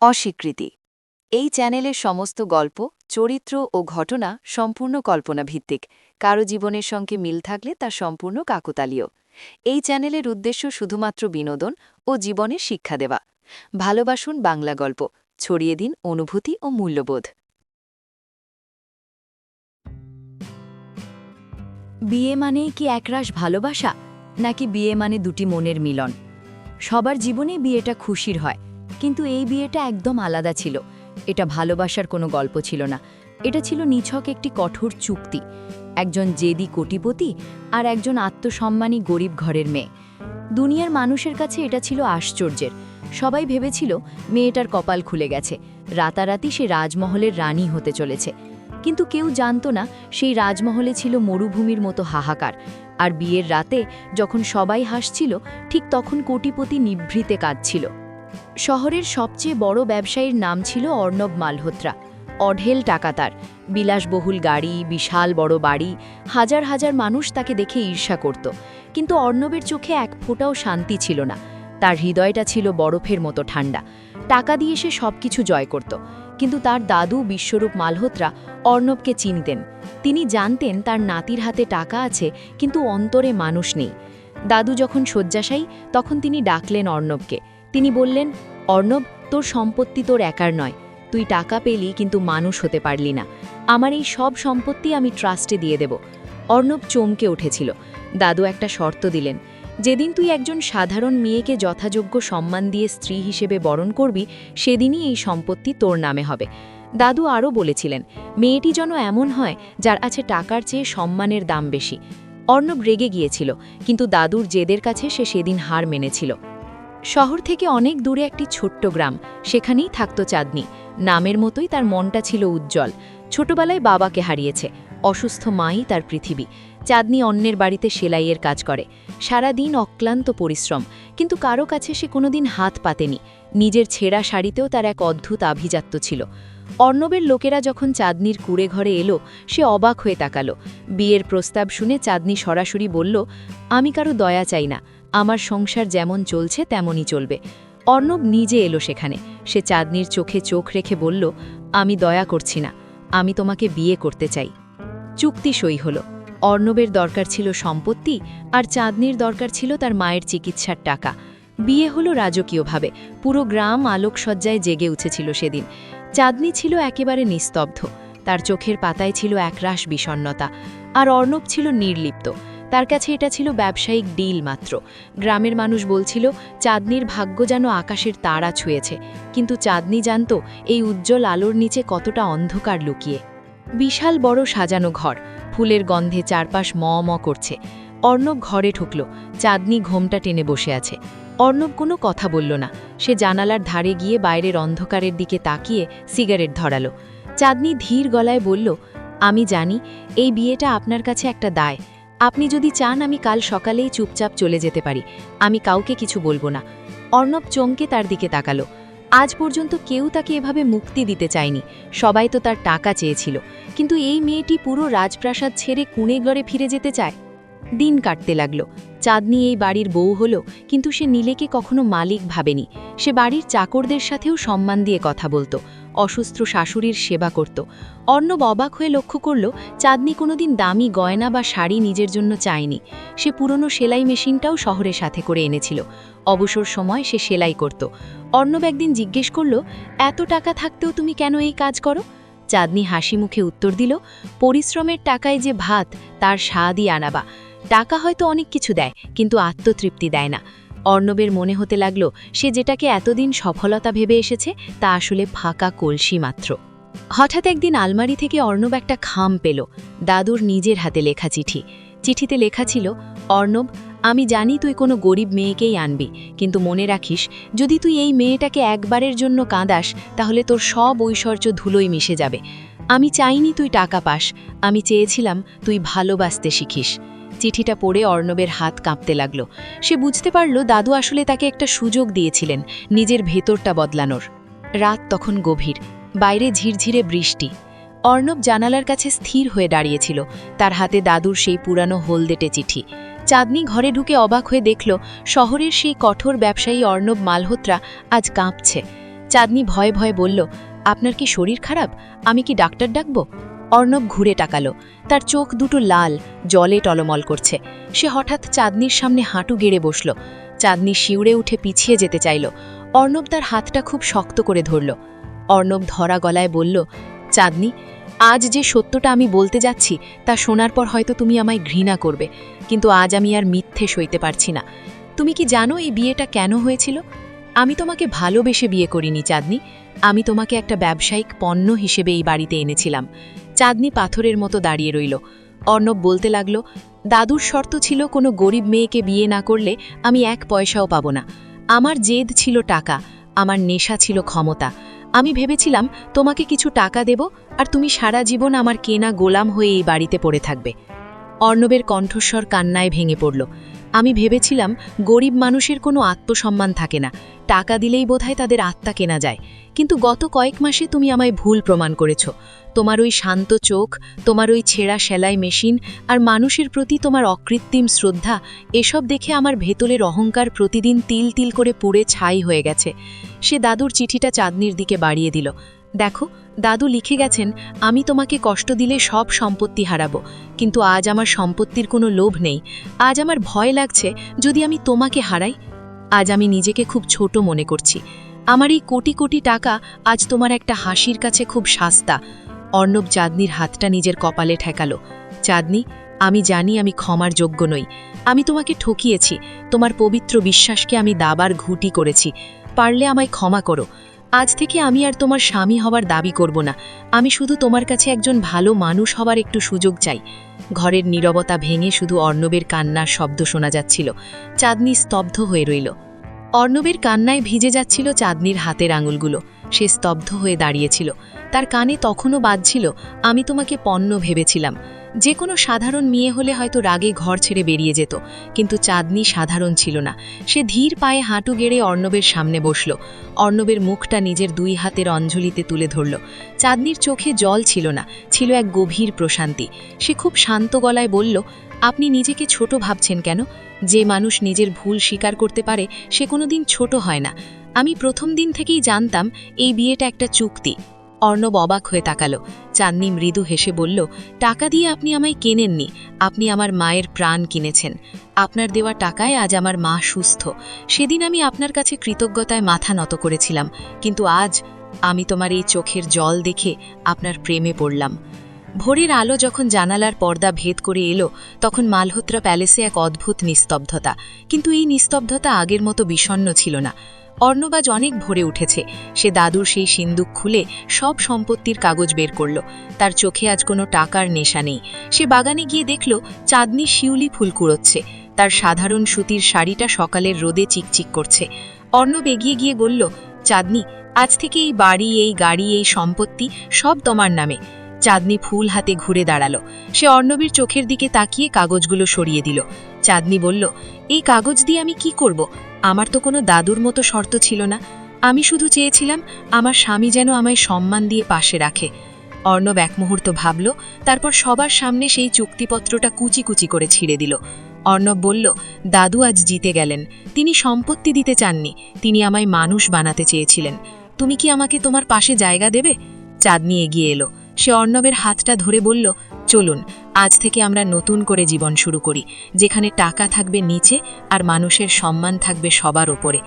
অস্বীকৃতি। এই চ্যানেলের সমস্ত গল্প, চরিত্র ও ঘটনা সম্পূর্ণ কল্পনাভিত্তিক। কারো জীবনের সঙ্গে মিল থাকলে তা সম্পূর্ণ কাকতালীয়। এই চ্যানেলের উদ্দেশ্য শুধুমাত্র বিনোদন ও জীবনের শিক্ষা দেওয়া। ভালোবাসুন বাংলা গল্প, ছড়িয়ে দিন অনুভূতি ও মূল্যবোধ। বিয়ে মানেই কি একরাশ ভালোবাসা, নাকি বিয়ে মানে দুটি মনের মিলন? সবার জীবনেই বিয়েটা খুশির হয়, কিন্তু এই বিয়েটা একদম আলাদা ছিল। এটা ভালোবাসার কোনো গল্প ছিল না, এটা ছিল নিছক একটি কঠোর চুক্তি। একজন জেদি কোটিপতি আর একজন আত্মসম্মানী গরিব ঘরের মেয়ে। দুনিয়ার মানুষের কাছে এটা ছিল আশ্চর্যের। সবাই ভেবেছিল মেয়েটার কপাল খুলে গেছে, রাতারাতি সে রাজমহলের রানী হতে চলেছে। কিন্তু কেউ জানতো না সেই রাজমহলে ছিল মরুভূমির মতো হাহাকার। আর বিয়ের রাতে যখন সবাই হাসছিল, ঠিক তখন কোটিপতি নিভৃতে কাঁদছিল। শহরের সবচেয়ে বড় ব্যবসায়ীর নাম ছিল অর্ণব মালহোত্রা। অঢেল টাকা তার, বিলাসবহুল গাড়ি, বিশাল বড় বাড়ি। হাজার হাজার মানুষ তাকে দেখে ঈর্ষা করত। কিন্তু অর্ণবের চোখে এক ফোঁটাও শান্তি ছিল না। তার হৃদয়টা ছিল বরফের মতো ঠান্ডা। টাকা দিয়ে সে সবকিছু জয় করত। কিন্তু তার দাদু বিশ্বরূপ মালহোত্রা অর্ণবকে চিনতেন। তিনি জানতেন তার নাতির হাতে টাকা আছে, কিন্তু অন্তরে মানুষ নেই। দাদু যখন শয্যাশায়ী, তখন তিনি ডাকলেন অর্ণবকে। তিনি বললেন, অর্ণব, তোর সম্পত্তি তোর একার নয়। তুই টাকা পেলি, কিন্তু মানুষ হতে পারলি না। আমার এই সব সম্পত্তি আমি ট্রাস্টে দিয়ে দেব। অর্ণব চমকে উঠেছিল। দাদু একটা শর্ত দিলেন, যেদিন তুই একজন সাধারণ মেয়েকে যথাযোগ্য সম্মান দিয়ে স্ত্রী হিসেবে বরণ করবি, সেদিনই এই সম্পত্তি তোর নামে হবে। দাদু আরও বলেছিলেন, মেয়েটি যেন এমন হয় যার আছে টাকার চেয়ে সম্মানের দাম বেশি। অর্ণব রেগে গিয়েছিল, কিন্তু দাদুর জেদের কাছে সে সেদিন হার মেনেছিল। শহর থেকে অনেক দূরে একটি ছোট্ট গ্রাম, সেখানেই থাকত চাঁদনি। নামের মতোই তার মনটা ছিল উজ্জ্বল। ছোটবেলায় বাবাকে হারিয়েছে, অসুস্থ মাই তার পৃথিবী। চাঁদনি অন্যের বাড়িতে সেলাইয়ের কাজ করে, সারা দিন অক্লান্ত পরিশ্রম, কিন্তু কারো কাছে সে কোনোদিন হাত পাতেনি। নিজের ছেঁড়া শাড়িতেও তার এক অদ্ভুত আভিজাত্য ছিল। অর্ণবের লোকেরা যখন চাঁদনির কুঁড়ে ঘরে এলো, সে অবাক হয়ে তাকালো। বিয়ের প্রস্তাব শুনে চাঁদনি সরাসরি বলল, আমি কারো দয়া চাই না, আমার সংসার যেমন চলছে তেমনই চলবে। অর্ণব নিজে এলো সেখানে। সে চাঁদনির চোখে চোখ রেখে বলল, আমি দয়া করছি না, আমি তোমাকে বিয়ে করতে চাই। চুক্তি সই হলো। অর্ণবের দরকার ছিল সম্পত্তি, আর চাঁদনির দরকার ছিল তার মায়ের চিকিৎসার টাকা। বিয়ে হলো রাজকীয়ভাবে। পুরো গ্রাম আলোকসজ্জায় জেগে উঠেছিল সেদিন। চাঁদনি ছিল একেবারে নিস্তব্ধ, তার চোখের পাতায় ছিল একরাশ বিষণ্ণতা। আর অর্ণব ছিল নির্লিপ্ত, তার কাছে এটা ছিল ব্যবসায়িক ডিল মাত্র। গ্রামের মানুষ বলছিল চাঁদনির ভাগ্য যেন আকাশের তারা ছুঁয়েছে, কিন্তু চাঁদনি জানত এই উজ্জ্বল আলোর নিচে কতটা অন্ধকার লুকিয়ে। বিশাল বড় সাজানো ঘর, ফুলের গন্ধে চারপাশ ম ম করছে। অর্ণব ঘরে ঢুকল। চাঁদনি ঘোমটা টেনে বসে আছে। অর্ণব কোনো কথা বলল না। সে জানালার ধারে গিয়ে বাইরের অন্ধকারের দিকে তাকিয়ে সিগারেট ধরালো। চাঁদনি ধীর গলায় বলল, আমি জানি এই বিয়েটা আপনার কাছে একটা দায়। আপনি যদি চান আমি কাল সকালেই চুপচাপ চলে যেতে পারি, আমি কাউকে কিছু বলবো না। অর্ণব চমকে তার দিকে তাকালো। আজ পর্যন্ত কেউ তাকে এভাবে মুক্তি দিতে চায়নি, সবাই তো তার টাকা চেয়েছিল। কিন্তু এই মেয়েটি পুরো রাজপ্রাসাদ ছেড়ে কুঁড়েঘরে ফিরে যেতে চায়। দিন কাটতে লাগলো। চাঁদনি এই বাড়ির বউ হলো, কিন্তু সে নীলেকে কখনো মালিক ভাবেনি। সে বাড়ির চাকরদের সাথেও সম্মান দিয়ে কথা বলতো, অসুস্থ শাশুড়ির সেবা করত। অর্ণব অবাক হয়ে লক্ষ্য করল, চাঁদনি কোনোদিন দামি গয়না বা শাড়ি নিজের জন্য চায়নি। সে পুরনো সেলাই মেশিনটাও শহরের সাথে করে এনেছিল। অবসর সময় সে সেলাই করত। অর্ণব একদিন জিজ্ঞেস করল, এত টাকা থাকতেও তুমি কেন এই কাজ করো? চাঁদনি হাসি মুখে উত্তর দিল, পরিশ্রমের টাকায় যে ভাত, তার স্বাদই আনাবা। টাকা হয়তো অনেক কিছু দেয়, কিন্তু আত্মতৃপ্তি দেয় না। অর্ণবের মনে হতে লাগল, সে যেটাকে এতদিন সফলতা ভেবে এসেছে তা আসলে ফাঁকা কলসি মাত্র। হঠাৎ একদিন আলমারি থেকে অর্ণব একটা খাম পেল, দাদুর নিজের হাতে লেখা চিঠি। চিঠিতে লেখা ছিল, অর্ণব, আমি জানি তুই কোনো গরিব মেয়েকেই আনবি, কিন্তু মনে রাখিস, যদি তুই এই মেয়েটাকে একবারের জন্য কাঁদাস, তাহলে তোর সব ঐশ্বর্য ধুলোয় মিশে যাবে। আমি চাইনি তুই টাকা পাস, আমি চেয়েছিলাম তুই ভালোবাসতে শিখিস। চিঠিটা পড়ে অর্ণবের হাত কাঁপতে লাগল। সে বুঝতে পারল দাদু আসলে তাকে একটা সুযোগ দিয়েছিলেন নিজের ভেতরটা বদলানোর। রাত তখন গভীর, বাইরে ঝিরঝিরে বৃষ্টি। অর্ণব জানালার কাছে স্থির হয়ে দাঁড়িয়েছিল, তার হাতে দাদুর সেই পুরানো হলদেটে চিঠি। চাঁদনি ঘরে ঢুকে অবাক হয়ে দেখল, শহরের সেই কঠোর ব্যবসায়ী অর্ণব মালহোত্রা আজ কাঁপছে। চাঁদনি ভয়ে ভয়ে বলল, আপনার কি শরীর খারাপ? আমি কি ডাক্তার ডাকব? অর্ণব ঘুরে তাকালো। তার চোখ দুটো লাল, জলে টলমল করছে। সে হঠাৎ চাঁদনির সামনে হাঁটু গেড়ে বসল। চাঁদনি শিউরে উঠে পিছিয়ে যেতে চাইল। অর্ণব তার হাতটা খুব শক্ত করে ধরল। অর্ণব ধরা গলায় বলল, চাঁদনি, আজ যে সত্যটা আমি বলতে যাচ্ছি তা শোনার পর হয়তো তুমি আমায় ঘৃণা করবে, কিন্তু আজ আমি আর মিথ্যে সইতে পারছি না। তুমি কি জানো এই বিয়েটা কেন হয়েছিল? আমি তোমাকে ভালোবেসে বিয়ে করিনি চাঁদনি। আমি তোমাকে একটা ব্যবসায়িক পণ্য হিসেবে এই বাড়িতে এনেছিলাম। চাঁদনি পাথরের মতো দাঁড়িয়ে রইল। অর্ণব বলতে লাগল, দাদুর শর্ত ছিল কোনো গরিব মেয়েকে বিয়ে না করলে আমি 1 পয়সাও পাব না। আমার জেদ ছিল টাকা, আমার নেশা ছিল ক্ষমতা। আমি ভেবেছিলাম তোমাকে কিছু টাকা দেব আর তুমি সারা জীবন আমার কেনা গোলাম হয়ে এই বাড়িতে পড়ে থাকবে। অর্ণবের কণ্ঠস্বর কান্নায় ভেঙে পড়ল। আমি ভেবেছিলাম গরিব মানুষের কোনো আত্মসম্মান থাকে না, টাকা দিলেই বোধহয় তাদের আত্মা কেনা যায়। কিন্তু গত কয়েক মাসে তুমি আমায় ভুল প্রমাণ করেছ। তোমার ওই শান্ত চোখ, তোমার ওই ছেঁড়া সেলাই মেশিন আর মানুষের প্রতি তোমার অকৃত্রিম শ্রদ্ধা, এসব দেখে আমার ভেতরের অহংকার প্রতিদিন তিল তিল করে পুড়ে ছাই হয়ে গেছে। সে দাদুর চিঠিটা চাঁদনির দিকে বাড়িয়ে দিল। দেখো, দাদু লিখে গেছেন, আমি তোমাকে কষ্ট দিলে সব সম্পত্তি হারাবো, কিন্তু আজ আমার সম্পত্তির কোনো লোভ নেই। আজ আমার ভয় লাগছে যদি আমি তোমাকে হারাই। আজ আমি নিজেকে খুব ছোট মনে করছি। আমার এই কোটি কোটি টাকা আজ তোমার একটা হাসির কাছে খুব সস্তা। অর্ণব চাঁদনির হাতটা নিজের কপালে ঠেকালো। চাঁদনি, আমি জানি আমি ক্ষমার যোগ্য নই। আমি তোমাকে ঠকিয়েছি, তোমার পবিত্র বিশ্বাসকে আমি দাবার ঘুঁটি করেছি। পারলে আমায় ক্ষমা করো। আজ থেকে আমি আর তোমার স্বামী হবার দাবি করব না। আমি শুধু তোমার কাছে একজন ভালো মানুষ হবার একটু সুযোগ চাই। ঘরের নীরবতা ভেঙে শুধু অর্ণবের কান্নার শব্দ শোনা যাচ্ছিল। চাঁদনি স্তব্ধ হয়ে রইল। অর্ণবের কান্নায় ভিজে যাচ্ছিল চাঁদনির হাতের আঙুলগুলো। সে স্তব্ধ হয়ে দাঁড়িয়েছিল। তার কানে তখনও বাজছিল, আমি তোমাকে পণ্য ভেবেছিলাম। যে কোনো সাধারণ মেয়ে হলে হয়তো রাগে ঘর ছেড়ে বেরিয়ে যেত, কিন্তু চাঁদনি সাধারণ ছিল না। সে ধীর পায়ে হাঁটু গেড়ে অর্ণবের সামনে বসল। অর্ণবের মুখটা নিজের 2 হাতের অঞ্জলিতে তুলে ধরল। চাঁদনির চোখে জল ছিল না, ছিল এক গভীর প্রশান্তি। সে খুব শান্ত গলায় বলল, আপনি নিজেকে ছোট ভাবছেন কেন? যে মানুষ নিজের ভুল স্বীকার করতে পারে সে কোনোদিন ছোট হয় না। আমি প্রথম দিন থেকেই জানতাম এই বিয়েটা একটা চুক্তি। অর্ণব অবাক হয়ে তাকালো। চাঁদনি মৃদু হেসে বলল, টাকা দিয়ে আপনি আমায় কেনেননি, আপনি আমার মায়ের প্রাণ কিনেছেন। আপনার দেওয়া টাকায় আজ আমার মা সুস্থ। সেদিন আমি আপনার কাছে কৃতজ্ঞতায় মাথা নত করেছিলাম, কিন্তু আজ আমি তোমার এই চোখের জল দেখে আপনার প্রেমে পড়লাম। ভোরের আলো যখন জানালার পর্দা ভেদ করে এলো, তখন মালহোত্রা প্যালেসে এক অদ্ভুত নিস্তব্ধতা। কিন্তু এই নিস্তব্ধতা আগের মতো বিষণ্ণ ছিল না। অর্ণব আজ অনেক ভোরে উঠেছে। সে দাদুর সেই সিন্দুক খুলে সব সম্পত্তির কাগজ বের করল। তার চোখে আজ কোনো টাকার নেশা নেই। সে বাগানে গিয়ে দেখল চাঁদনি শিউলি ফুল কুড়োচ্ছে। তার সাধারণ সুতির শাড়িটা সকালের রোদে চিকচিক করছে। অর্ণব এগিয়ে গিয়ে বলল, চাঁদনি, আজ থেকে এই বাড়ি, এই গাড়ি, এই সম্পত্তি সব তোমার নামে। চাঁদনি ফুল হাতে ঘুরে দাঁড়ালো। সে অর্ণবের চোখের দিকে তাকিয়ে কাগজগুলো সরিয়ে দিল। চাঁদনি বলল, এই কাগজ দিয়ে আমি কি করব? আমার তো কোনো দাদুর মতো শর্ত ছিল না। আমি শুধু চেয়েছিলাম আমার স্বামী যেন আমায় সম্মান দিয়ে পাশে রাখে। অর্ণব এক মুহূর্ত ভাবল, তারপর সবার সামনে সেই চুক্তিপত্রটা কুচি কুচি করে ছিঁড়ে দিল। অর্ণব বলল, দাদু আজ জিতে গেলেন। তিনি সম্পত্তি দিতে চাননি, তিনি আমায় মানুষ বানাতে চেয়েছিলেন। তুমি কি আমাকে তোমার পাশে জায়গা দেবে? চাঁদনি এগিয়ে এলো। সে অর্ণবের হাতটা ধরে বলল, চলুন, আজ থেকে আমরা নতুন করে জীবন শুরু করি, যেখানে টাকা থাকবে নিচে আর মানুষের সম্মান থাকবে সবার ওপরে।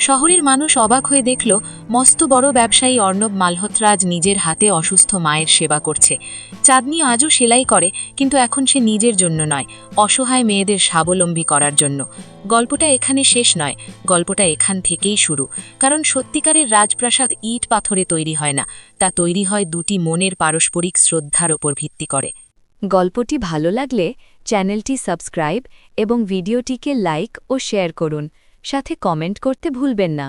শহরের মানুষ অবাক হয়ে দেখল, মস্ত বড় ব্যবসায়ী অর্ণব মালহোত্রা আজ নিজের হাতে অসুস্থ মায়ের সেবা করছে। চাঁদনি আজও সেলাই করে, কিন্তু এখন সে নিজের জন্য নয়, অসহায় মেয়েদের স্বাবলম্বী করার জন্য। গল্পটা এখানে শেষ নয়, গল্পটা এখান থেকেই শুরু। কারণ সত্যিকারের রাজপ্রাসাদ ইট পাথরে তৈরি হয় না, তা তৈরি হয় দুটি মনের পারস্পরিক শ্রদ্ধার ওপর ভিত্তি করে। গল্পটি ভালো লাগলে চ্যানেলটি সাবস্ক্রাইব এবং ভিডিওটিকে লাইক ও শেয়ার করুন, সাথে কমেন্ট করতে ভুলবেন না।